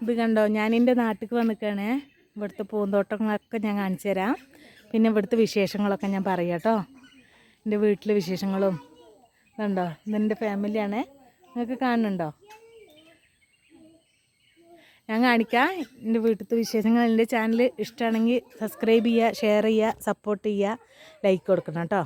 ഇത് കണ്ടോ, ഞാൻ എൻ്റെ നാട്ടിൽ വന്നിക്കാണേ. ഇവിടുത്തെ പൂന്തോട്ടങ്ങളൊക്കെ ഞാൻ കാണിച്ചു തരാം. പിന്നെ ഇവിടുത്തെ വിശേഷങ്ങളൊക്കെ ഞാൻ പറയാം കേട്ടോ. എൻ്റെ വീട്ടിലെ വിശേഷങ്ങളും കണ്ടോ. ഇതെൻ്റെ ഫാമിലിയാണേ. നിങ്ങൾക്ക് കാണുന്നുണ്ടോ? ഞാൻ കാണിക്കാം എൻ്റെ വീട്ടിലത്തെ വിശേഷങ്ങൾ. എൻ്റെ ചാനൽ ഇഷ്ടമാണെങ്കിൽ സബ്സ്ക്രൈബ് ചെയ്യുക, ഷെയർ ചെയ്യുക, സപ്പോർട്ട് ചെയ്യുക, ലൈക്ക് കൊടുക്കണം കേട്ടോ.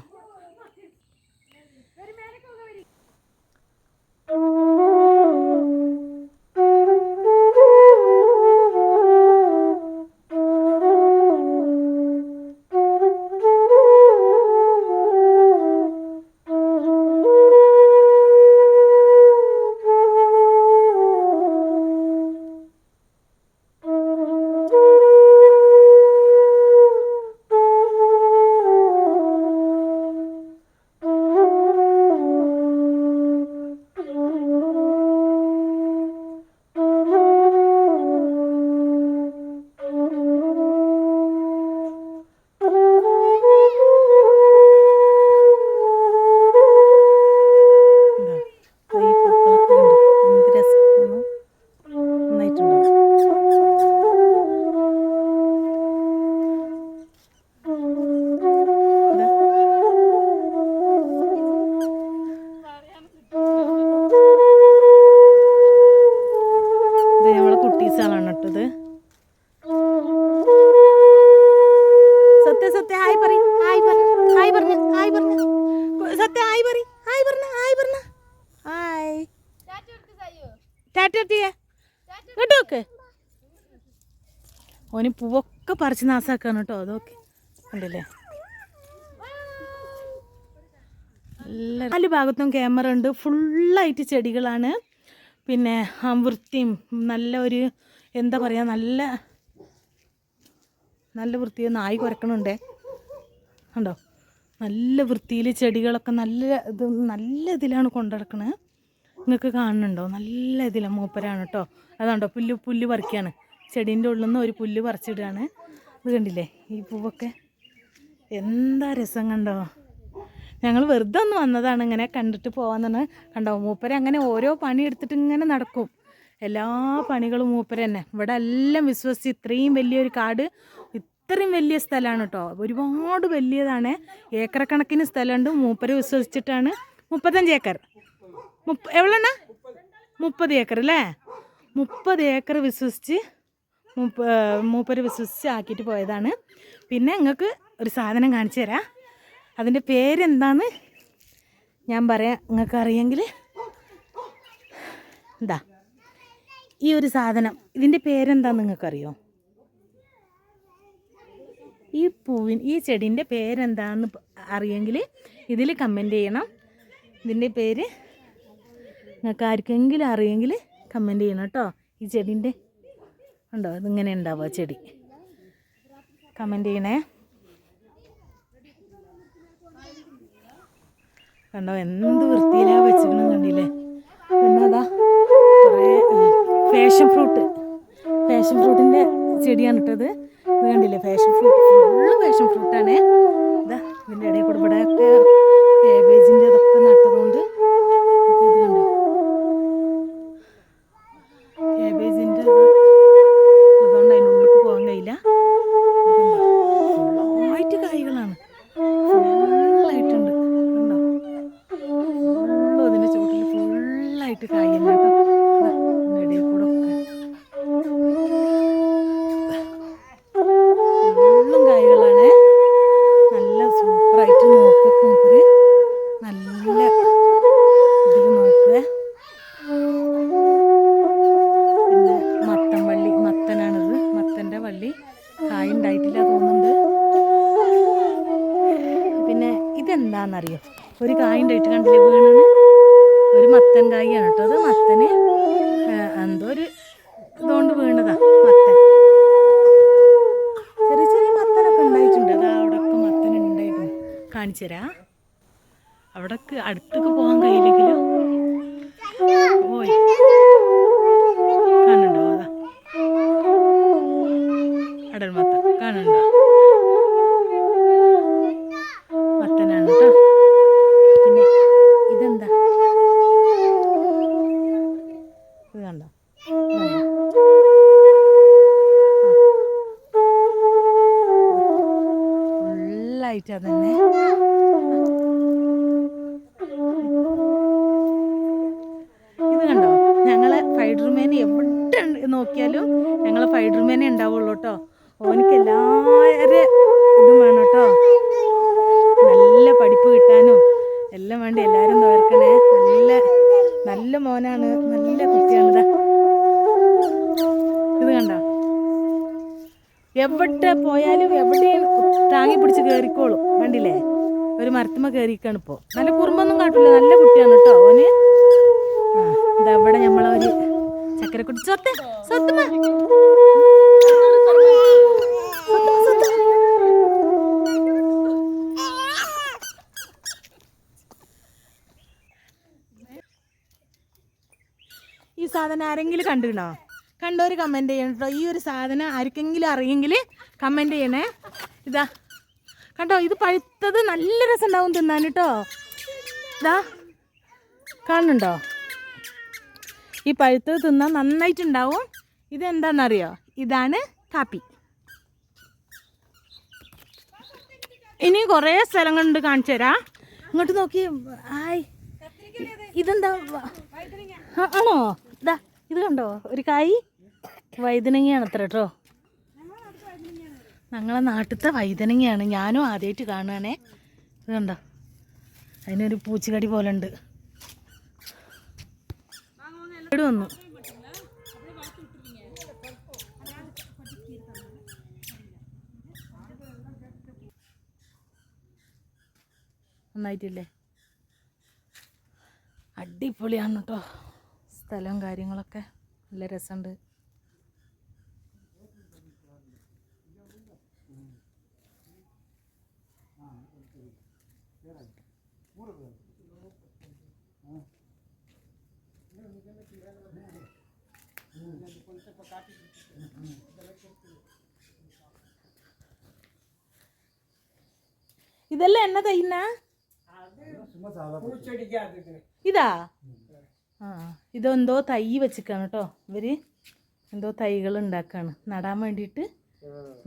ഓന് പൂവൊക്കെ പറിച്ച് നാസാക്കാണ് കേട്ടോ. അതൊക്കെ ഉണ്ടല്ലേ. നല്ല 4 ഭാഗത്തും ക്യാമറ ഉണ്ട്. ഫുള്ളായിട്ട് ചെടികളാണ്. പിന്നെ വൃത്തിയും നല്ല ഒരു എന്താ പറയുക, നല്ല വൃത്തിയിൽ നായി കുരക്കണുണ്ടേ കണ്ടോ. നല്ല വൃത്തിയിൽ ചെടികളൊക്കെ നല്ല ഇതിലാണ് കൊണ്ടുനടക്കണത്. നിങ്ങൾക്ക് കാണുന്നുണ്ടോ? നല്ല ഇതിലാണ്. മൂപ്പരാണ് കേട്ടോ. അതുണ്ടോ പുല്ല് പറിക്കുകയാണ്. ചെടീൻ്റെ ഉള്ളിൽ നിന്ന് ഒരു പുല്ല് പറിച്ചിടുകയാണ്. ഇത് കണ്ടില്ലേ ഈ പൂവൊക്കെ എന്താ രസം കണ്ടോ. ഞങ്ങൾ വെറുതെ ഒന്ന് വന്നതാണ്, ഇങ്ങനെ കണ്ടിട്ട് പോകാമെന്നാണ്. കണ്ടോ മൂപ്പര അങ്ങനെ ഓരോ പണി എടുത്തിട്ട് ഇങ്ങനെ നടക്കും. എല്ലാ പണികളും മൂപ്പര തന്നെ. ഇവിടെ എല്ലാം വിശ്വസിച്ച് ഇത്രയും വലിയൊരു കാട്, ഇത്രയും വലിയ സ്ഥലമാണ് കേട്ടോ. ഒരുപാട് വലിയതാണ്. ഏക്കർ കണക്കിന് സ്ഥലമുണ്ട്. മൂപ്പര വിശ്വസിച്ചിട്ടാണ് 35 ഏക്കർ. എவ்வளோண்ணா 30 ഏക്കർ അല്ലേ. 30 ഏക്കർ വിശ്വസിച്ച് മൂപ്പര് വിശ്വസിച്ച് ആക്കിയിട്ട് പോയതാണ്. പിന്നെ നിങ്ങൾക്ക് ഒരു സാധനം കാണിച്ചു തരാം. അതിൻ്റെ പേരെന്താന്ന് ഞാൻ പറയാം. നിങ്ങൾക്ക് അറിയെങ്കിൽ എന്താ ഈ ഒരു സാധനം, ഇതിൻ്റെ പേരെന്താന്ന് നിങ്ങൾക്കറിയോ? ഈ ചെടീൻ്റെ പേരെന്താന്ന് അറിയെങ്കിൽ ഇതിൽ കമൻറ്റ് ചെയ്യണം. ഇതിൻ്റെ പേര് നിങ്ങൾക്ക് ആർക്കെങ്കിലും അറിയെങ്കിൽ കമൻറ്റ് ചെയ്യണം കേട്ടോ. ഈ ചെടീൻ്റെ ഉണ്ടോ, ഇതിങ്ങനെ ഉണ്ടാവുക ചെടി. കമൻറ്റ് ചെയ്യണേ. കണ്ടോ എന്ത് വൃത്തിയിലാണ് വെച്ചിരിക്കണം കണ്ടില്ലേ. പിന്നെ അതാ കുറേ പാഷൻ ഫ്രൂട്ടിൻ്റെ ചെടിയാണ് ഇട്ടത്. ഇത് കണ്ടില്ലേ പാഷൻ ഫ്രൂട്ട്, ഫുള്ള് പാഷൻ ഫ്രൂട്ടാണ്. ഇതാ ഇതിൻ്റെ ഇടയിൽ കൂടെ ഇവിടെയൊക്കെ കാബേജിൻ്റെ ഇതൊക്കെ നട്ടതുകൊണ്ട് ഇത് കണ്ടോ കാബേജിൻ്റെ അതുകൊണ്ട് അതിൻ്റെ ഉള്ളിലേക്ക് പോകാൻ കഴിയില്ല. ഫുള്ളായിട്ട് കായ്കളാണ്, ഫുള്ളായിട്ടുണ്ട് കണ്ടോ. ഫുള്ളും അതിൻ്റെ ചുവട്ടിൽ ഫുള്ളായിട്ട് കായ്യുന്ന കേട്ടോ. ഇതിൻ്റെ ഇടയിൽ കൂടെ ഒക്കെ ഫുള്ളും കായ്കളാണ്. നല്ല സൂപ്പറായിട്ട് നോക്കും മൂപ്പര്. നല്ല ഇതിൽ നോക്കുക. പിന്നെ മത്തനാണിത്. മത്തൻ്റെ വള്ളി കായ ഉണ്ടായിട്ടില്ല തോന്നുന്നുണ്ട്. പിന്നെ ഇതെന്താണെന്നറിയോ? ഒരു കായ ഉണ്ടായിട്ട് കണ്ടില്ലേ വീണെന്ന്. ഒരു മത്തൻ കായാണ് കേട്ടോ. അത് മത്തന് എന്തോ ഒരു ഇതുകൊണ്ട് വീണതാ മത്തൻ. ചെറിയ ചെറിയ മത്തനൊക്കെ ഉണ്ടായിട്ടുണ്ട്. അതാ അവിടെയൊക്കെ മത്തൻ ഉണ്ടായിട്ടുണ്ട്. കാണിച്ചു തരാം. അവിടേക്ക് അടുത്തേക്ക് പോകാൻ കഴിയില്ലെങ്കിലും പോയി കാണുന്നുണ്ടോ? അതാ അടൽ മത്തൻ കാണുന്നുണ്ടോ? മത്തനാണ് കേട്ടോ. പിന്നെ ഇതെന്താ, ഇത് കണ്ടോ? കാര്യമായിട്ട് അതന്നെ. ഇത് കണ്ടോ, ഞങ്ങളെ ഫൈഡർമേൻ എവിടെ നോക്കിയാലും ഞങ്ങളെ ഫൈഡർമേനെ ഉണ്ടാവുള്ളൂ കേട്ടോ. ഓനിക്ക് എല്ലാവരും ഇതും വേണം കേട്ടോ, നല്ല പഠിപ്പ് കിട്ടാനും എല്ലാം വേണ്ടി എല്ലാവരും നോക്കണേ. നല്ല മോനാണ്, നല്ല കുട്ടിയാണിതാ. ഇത് കണ്ടോ, എവിടെ പോയാലും എവിടെയും താങ്ങി പിടിച്ച് കയറിക്കോളും. കണ്ടില്ലേ, ഒരു മരത്തുമ്മ കയറിക്കാണ് ഇപ്പോൾ. നല്ല കുറുമ്പൊന്നും കാട്ടില്ല, നല്ല കുട്ടിയാണ് കേട്ടോ ഓന്. ഇതാ ഇവിടെ നമ്മളെ ഒരു ചക്കരക്കുട്ടി ഈ സാധനം ആരെങ്കിലും കണ്ടിരുന്നോ? കണ്ടോര് കമൻറ്റ് ചെയ്യണം കേട്ടോ. ഈ ഒരു സാധനം ആർക്കെങ്കിലും അറിയെങ്കിൽ കമൻറ്റ് ചെയ്യണേ. ഇതാ കണ്ടോ, ഇത് പഴുത്തത് നല്ല രസം ഉണ്ടാവും തിന്നാൻ കേട്ടോ. ഇതാ കാണുന്നുണ്ടോ, ഈ പഴുത്തത് തിന്നാൻ നന്നായിട്ടുണ്ടാവും. ഇതെന്താണെന്നറിയോ, ഇതാണ് കാപ്പി. ഇനി കുറേ സ്ഥലങ്ങളുണ്ട്, കാണിച്ചു തരാം. ഇങ്ങോട്ട് നോക്കി. ആയ്, ഇതെന്താ ആണോ? ഇതാ ഇത് കണ്ടോ, ഒരു കായ് വഴുതനങ്ങയാണ് അത്ര കേട്ടോ. ഞങ്ങളെ നാട്ടിലത്തെ വഴുതനങ്ങയാണ്. ഞാനും ആദ്യമായിട്ട് കാണുകയാണേ. ഇത് കണ്ടോ, അതിനൊരു പൂച്ചകടി പോലെ ഉണ്ട്. ഇവിടെ വന്നു. നന്നായിട്ടില്ലേ? അടിപൊളിയാണ് കേട്ടോ സ്ഥലവും കാര്യങ്ങളൊക്കെ, നല്ല രസമുണ്ട്. ഇതെല്ലാം എന്നാ തയ്യുന്ന ഇതാ? ആ, ഇതെന്തോ തൈ വെച്ചിക്കാണ് കേട്ടോ. ഇവര് എന്തോ തൈകൾ ഉണ്ടാക്കാണ് നടാൻ വേണ്ടിയിട്ട്.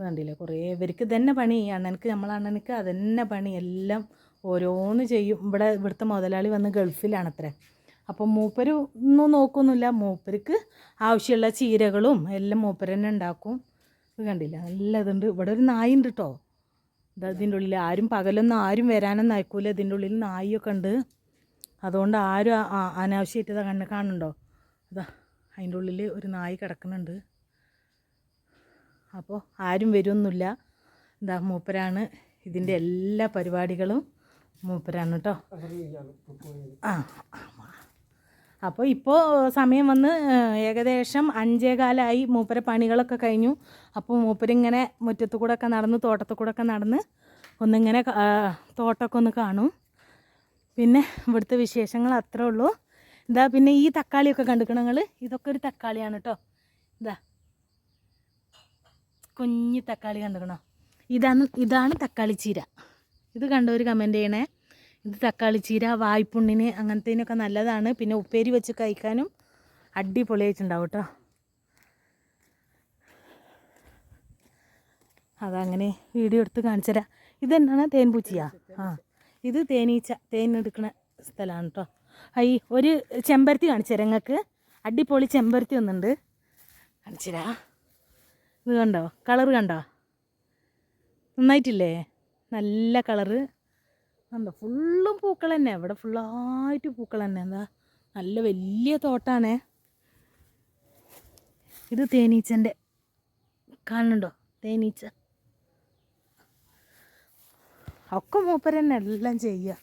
വേണ്ടില്ലേ, കുറേ ഇവർക്ക് തന്നെ പണി. അണ്ണനക്ക് നമ്മളണ്ണനക്ക് അതന്നെ പണി, എല്ലാം ഓരോന്ന് ചെയ്യും. ഇവിടുത്തെ മുതലാളി വന്ന് ഗൾഫിലാണത്രേ. അപ്പം മൂപ്പര് ഒന്നും നോക്കൊന്നുമില്ല. മൂപ്പർക്ക് ആവശ്യമുള്ള ചീരകളും എല്ലാം മൂപ്പര് തന്നെ ഉണ്ടാക്കും. ഇത് കണ്ടില്ല, നല്ല ഇതുണ്ട്. ഇവിടെ ഒരു നായി ഉണ്ട് കേട്ടോ. ഇതിൻ്റെ ഉള്ളിൽ ആരും പകലൊന്നും ആരും വരാനൊന്നും അയക്കൂല. ഇതിൻ്റെ ഉള്ളിൽ നായൊക്കെ ഉണ്ട്. അതുകൊണ്ട് ആരും അനാവശ്യമായിട്ട് കാണുന്നുണ്ടോ? അതാ അതിൻ്റെ ഉള്ളിൽ ഒരു നായി കിടക്കുന്നുണ്ട്. അപ്പോൾ ആരും വരുമൊന്നുമില്ല. ഇതാ മൂപ്പരാണ് ഇതിൻ്റെ എല്ലാ പരിപാടികളും, മൂപ്പരാണ് കേട്ടോ. ആ, അപ്പോൾ ഇപ്പോൾ സമയം വന്ന് ഏകദേശം 5:15 മൂപ്പര പണികളൊക്കെ കഴിഞ്ഞു. അപ്പോൾ മൂപ്പരിങ്ങനെ മുറ്റത്തു കൂടെ ഒക്കെ നടന്ന്, തോട്ടത്തു കൂടെ ഒക്കെ നടന്ന് ഒന്നിങ്ങനെ തോട്ടമൊക്കെ ഒന്ന് കാണും. പിന്നെ ഇവിടുത്തെ വിശേഷങ്ങൾ അത്രേ ഉള്ളൂ. ഇതാ പിന്നെ ഈ തക്കാളിയൊക്കെ കണ്ടിക്കണം നിങ്ങൾ? ഇതൊക്കെ ഒരു തക്കാളിയാണ് കേട്ടോ. ഇതാ കുഞ്ഞി തക്കാളി കണ്ടിക്കണോ? ഇതാണ് തക്കാളി ചീര. ഇത് കണ്ടവർ കമൻറ്റ് ചെയ്യണേ. ഇത് തക്കാളി ചീര വായ്പുണ്ണിന് അങ്ങനത്തേനൊക്കെ നല്ലതാണ്. പിന്നെ ഉപ്പേരി വെച്ച് കഴിക്കാനും അടിപൊളിയായിട്ടുണ്ടാവും കേട്ടോ. അതങ്ങനെ വീഡിയോ എടുത്ത് കാണിച്ചു തരാം. ഇതെന്നാണ് തേൻപൂച്ചിയാ? ആ, ഇത് തേനീച്ച, തേനെടുക്കുന്ന സ്ഥലമാണ് കേട്ടോ. ഒരു ചെമ്പരത്തി കാണിച്ചു തരാം നിങ്ങൾക്ക്. അടിപൊളി ചെമ്പരത്തി ഒന്നുണ്ട്, കാണിച്ചു തരാം. ഇത് കണ്ടോ, കളറ് കണ്ടോ? നന്നായിട്ടില്ലേ? നല്ല കളറ് കണ്ടോ? ഫുള്ളും പൂക്കൾ തന്നെ, ഇവിടെ ഫുള്ളായിട്ട് പൂക്കൾ തന്നെ. എന്താ നല്ല വലിയ തോട്ടാണേ. ഇത് തേനീച്ചൻ്റെ, കാണുന്നുണ്ടോ തേനീച്ച? ഒക്കെ മൂപ്പര് തന്നെ എല്ലാം ചെയ്യുക.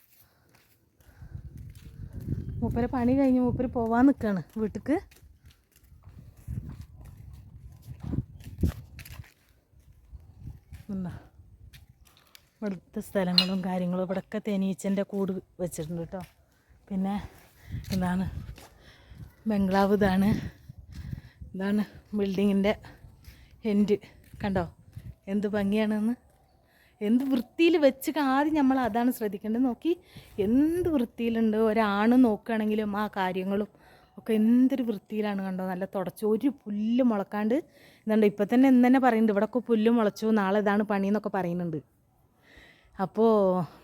മൂപ്പര് പണി കഴിഞ്ഞ് മൂപ്പര് പോവാൻ നിൽക്കുകയാണ് വീട്ടിക്ക്. എന്താ ഇവിടുത്തെ സ്ഥലങ്ങളും കാര്യങ്ങളും, ഇവിടെയൊക്കെ തേനീച്ചൻ്റെ കൂട് വെച്ചിട്ടുണ്ട് കേട്ടോ. പിന്നെ എന്താണ് ബംഗ്ലാവ്, ഇതാണ് ബിൽഡിങ്ങിൻ്റെ എൻഡ്. കണ്ടോ എന്ത് ഭംഗിയാണെന്ന്, എന്ത് വൃത്തിയിൽ വെച്ച്. ആദ്യം നമ്മൾ അതാണ് ശ്രദ്ധിക്കേണ്ടത്. നോക്കി എന്ത് വൃത്തിയിലുണ്ട്. ഒരാണ് നോക്കുകയാണെങ്കിലും ആ കാര്യങ്ങളും ഒക്കെ എന്തൊരു വൃത്തിയിലാണ്. കണ്ടോ, നല്ല തുടച്ചു, ഒരു പുല്ല് മുളക്കാണ്ട്. ഇതുണ്ട് ഇപ്പം തന്നെ പറയുന്നുണ്ട് ഇവിടെയൊക്കെ പുല്ല് മുളച്ചു, നാളെ ഇതാണ് പണിയെന്നൊക്കെ പറയുന്നുണ്ട്. അപ്പോൾ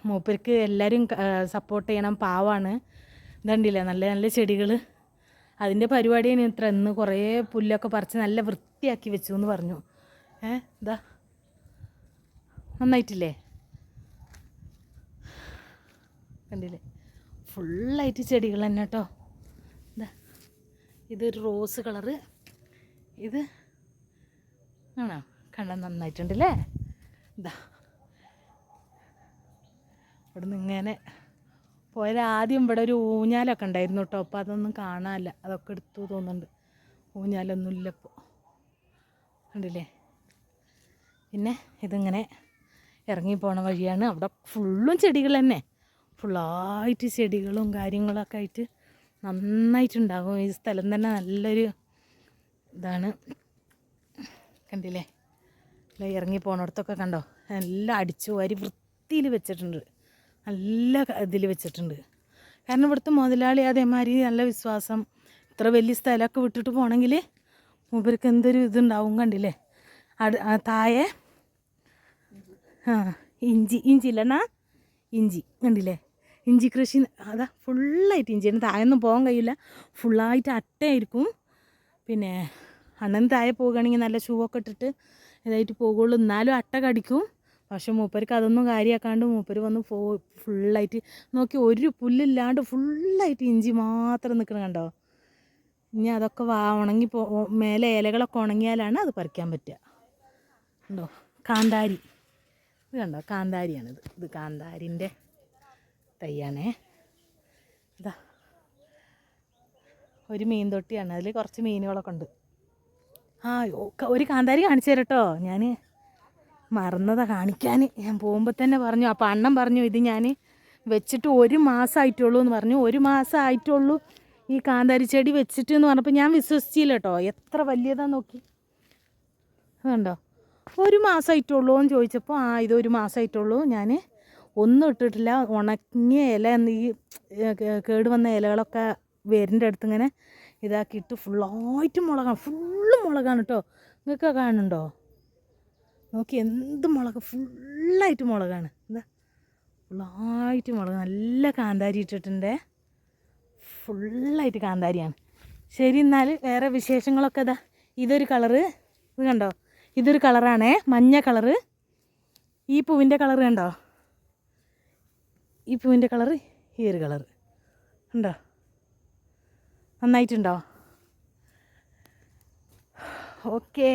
മൂപ്പർക്ക് എല്ലാവരും സപ്പോർട്ട് ചെയ്യണം, പാവാണ്. ഇതുണ്ടില്ലേ നല്ല നല്ല ചെടികൾ. അതിൻ്റെ പരിപാടിയാണ് ഇത്ര. ഇന്ന് കുറേ പുല്ലൊക്കെ പറിച്ച് നല്ല വൃത്തിയാക്കി വെച്ചു എന്ന് പറഞ്ഞു. ഇതാ നന്നായിട്ടില്ലേ, കണ്ടില്ലേ? ഫുള്ളായിട്ട് ചെടികൾ തന്നെ കേട്ടോ. ഇതാ ഇതൊരു റോസ് കളറ്, ഇത് ആണോ കണ്ടാൽ നന്നായിട്ടുണ്ടല്ലേ. ഇതാ ഇവിടെ നിന്ന് ഇങ്ങനെ പോയാൽ ആദ്യം ഇവിടെ ഒരു ഊഞ്ഞാലൊക്കെ ഉണ്ടായിരുന്നു കേട്ടോ. അപ്പോൾ അതൊന്നും കാണാനില്ല, അതൊക്കെ എടുത്തു തോന്നുന്നുണ്ട്. ഊഞ്ഞാലൊന്നുമില്ല ഇപ്പോൾ, കണ്ടില്ലേ? പിന്നെ ഇതിങ്ങനെ ഇറങ്ങി പോണ വഴിയാണ്. അവിടെ ഫുള്ളും ചെടികൾ തന്നെ, ഫുള്ളായിട്ട് ചെടികളും കാര്യങ്ങളൊക്കെ ആയിട്ട് നന്നായിട്ടുണ്ടാകും. ഈ സ്ഥലം തന്നെ നല്ലൊരു ഇതാണ്, കണ്ടില്ലേ? എല്ലാം ഇറങ്ങി പോണടത്തൊക്കെ കണ്ടോ, എല്ലാം അടിച്ചു വാരി വൃത്തിയിൽ വെച്ചിട്ടുണ്ട്, നല്ല ഇതിൽ വെച്ചിട്ടുണ്ട്. കാരണം ഇവിടുത്തെ മുതലാളി അതേമാതിരി നല്ല വിശ്വാസം. ഇത്ര വലിയ സ്ഥലമൊക്കെ വിട്ടിട്ട് പോകണമെങ്കിൽ മൂപ്പർക്ക് എന്തൊരു ഇതുണ്ടാവും, കണ്ടില്ലേ? താഴെ ഇഞ്ചി ഇല്ലെന്നാ, ഇഞ്ചി കണ്ടില്ലേ? ഇഞ്ചി കൃഷി അതാ ഫുള്ളായിട്ട് ഇഞ്ചിയാണ്. താഴെയൊന്നും പോകാൻ കഴിയില്ല, ഫുള്ളായിട്ട് അട്ടയായിരിക്കും. പിന്നെ അണ്ണൻ താഴെ പോകുകയാണെങ്കിൽ നല്ല ഷൂ ഒക്കെ ഇട്ടിട്ട് ഇതായിട്ട് പോകുള്ളൂ, എന്നാലും അട്ട കടിക്കും. പക്ഷെ മൂപ്പർക്ക് അതൊന്നും കാര്യമാക്കാണ്ട് മൂപ്പർ വന്ന് ഫുള്ളായിട്ട് നോക്കി, ഒരു പുല്ലില്ലാണ്ട് ഫുള്ളായിട്ട് ഇഞ്ചി മാത്രം നിൽക്കണം കണ്ടോ. ഇനി അതൊക്കെ ഉണങ്ങി മേലെ ഇലകളൊക്കെ ഉണങ്ങിയാലാണ് അത് പറിക്കാൻ പറ്റുക. കണ്ടോ കാന്താരി, ഇത് കണ്ടോ കാന്താരിയാണിത്. ഇത് കാന്താരിൻ്റെ തൈയാണേ. ഇതാ ഒരു മീൻ തൊട്ടിയാണ്, അതിൽ കുറച്ച് മീനുകളൊക്കെ ഉണ്ട്. ഒരു കാന്താരി കാണിച്ചു തരാം കേട്ടോ. ഞാൻ മറന്നതാ കാണിക്കാൻ, ഞാൻ പോകുമ്പോൾ തന്നെ പറഞ്ഞു. അപ്പോൾ അണ്ണൻ പറഞ്ഞു ഇത് ഞാൻ വെച്ചിട്ട് 1 മാസമായിട്ടുള്ളൂ എന്ന് പറഞ്ഞു. 1 മാസമായിട്ടുള്ളൂ ഈ കാന്താരി ചെടി വെച്ചിട്ട് എന്ന് പറഞ്ഞപ്പോൾ ഞാൻ വിശ്വസിച്ചില്ല കേട്ടോ. എത്ര വലിയതാന്ന് നോക്കി, അതുണ്ടോ? 1 മാസമായിട്ടുള്ളൂ എന്ന് ചോദിച്ചപ്പോൾ ഇത് 1 മാസമായിട്ടുള്ളൂ, ഞാൻ ഒന്നും ഇട്ടിട്ടില്ല. ഉണങ്ങിയ ഇല, ഈ കേടുവന്ന ഇലകളൊക്കെ വേരിൻ്റെ അടുത്ത് ഇങ്ങനെ ഇതാക്കിയിട്ട് ഫുള്ളായിട്ട് മുളകാണ്, ഫുള്ള് മുളകാണ് കേട്ടോ. നിങ്ങൾക്ക് കാണുന്നുണ്ടോ? നോക്കി എന്ത് മുളക്, ഫുള്ളായിട്ട് മുളകാണ്. എന്താ ഫുള്ളായിട്ട് മുളക്, നല്ല കാന്താരി ഇട്ടിട്ടുണ്ട്, ഫുള്ളായിട്ട് കാന്താരിയാണ്. ശരി, എന്നാൽ വേറെ വിശേഷങ്ങളൊക്കെ ഇതാ. ഇതൊരു കളറ്, ഇത് കണ്ടോ? ഇതൊരു കളറാണേ, മഞ്ഞ കളറ്. ഈ പൂവിൻ്റെ കളറ് കണ്ടോ? ഈ പൂവിൻ്റെ കളറ് ഈ ഒരു കളറ് ഉണ്ടോ? നന്നായിട്ടുണ്ടോ? ഓക്കേ.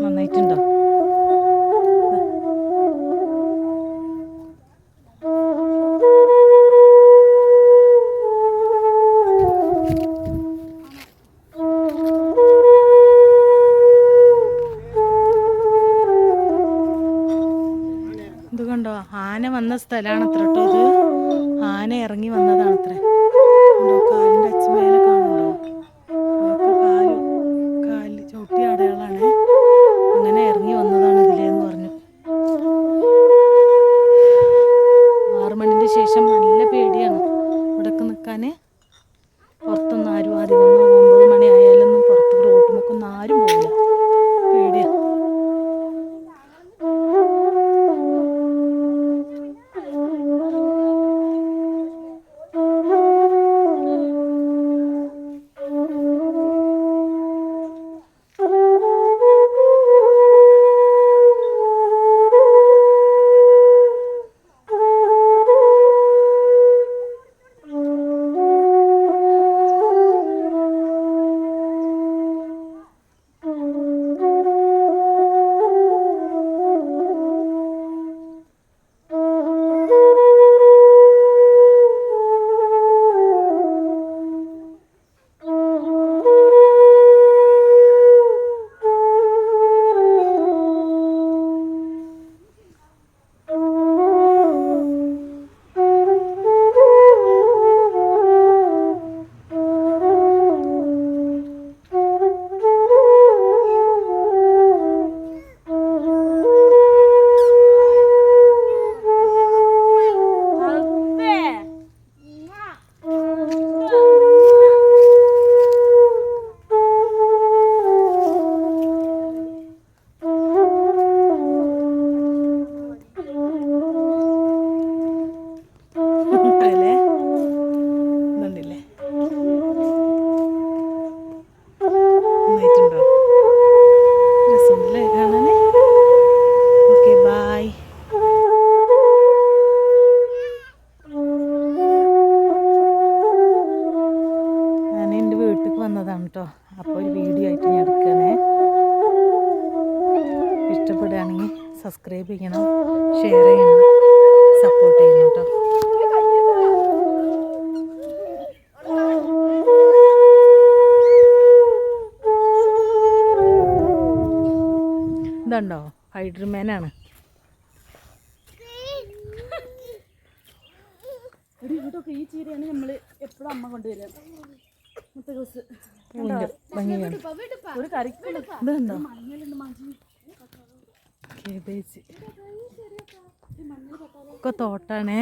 നന്നായിട്ടുണ്ടോ? ഇത് കണ്ടോ, ആന വന്ന സ്ഥലമാണത്ര കേട്ടോ. ഇത് ആന ഇറങ്ങി വന്നതാണത്രേ. കാലിൻ്റെ അച്ചുമേലെ കാണുന്നുണ്ടോ? കാലിൽ ചവിട്ടി അടയാളാണ്. അങ്ങനെ ഇറങ്ങി വന്നതാണ് ഇതിലേന്ന് പറഞ്ഞു. 6 മണിൻ്റെ ശേഷം നല്ല പേടിയാണ് ഇവിടൊക്കെ നിൽക്കാൻ. പുറത്തൊന്നും ആരും അധികം 9 മണി ആയാലൊന്നും പുറത്ത് റോട്ടുമൊക്കൊന്നും ആരും പോകില്ല, പേടിയാണ്. കെയർ ചെയ്യണം, സപ്പോർട്ട് ചെയ്യണം കേട്ടോ. ഇതുണ്ടോ, ഹൈഡ്രമാനാണ്. ഈ ചീരയാണ് നമ്മൾ എപ്പോഴും അമ്മ കൊണ്ടുവരിക. ഒരു കറിക്കുണ്ട്. ഇതുണ്ടോ കേബേജ് ഒക്കെ തോട്ടാണേ.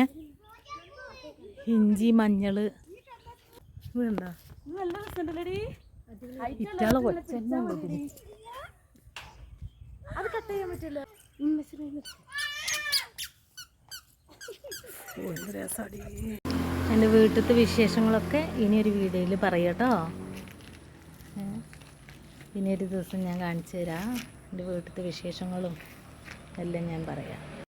ഇഞ്ചി, മഞ്ഞള്. ഇതുണ്ടോ നല്ല രസമുണ്ടല്ലേടി. ഇറ്റാളെ കൊച്ചന്നെ അത് കട്ട് ചെയ്യാൻ പറ്റില്ല. എൻ്റെ വീട്ടിലത്തെ വിശേഷങ്ങളൊക്കെ ഇനിയൊരു വീഡിയോയിൽ പറയാം കേട്ടോ. ഇനിയൊരു ദിവസം ഞാൻ കാണിച്ചു തരാം. എൻ്റെ വീട്ടിലത്തെ വിശേഷങ്ങളും എല്ലാം ഞാൻ പറയാം.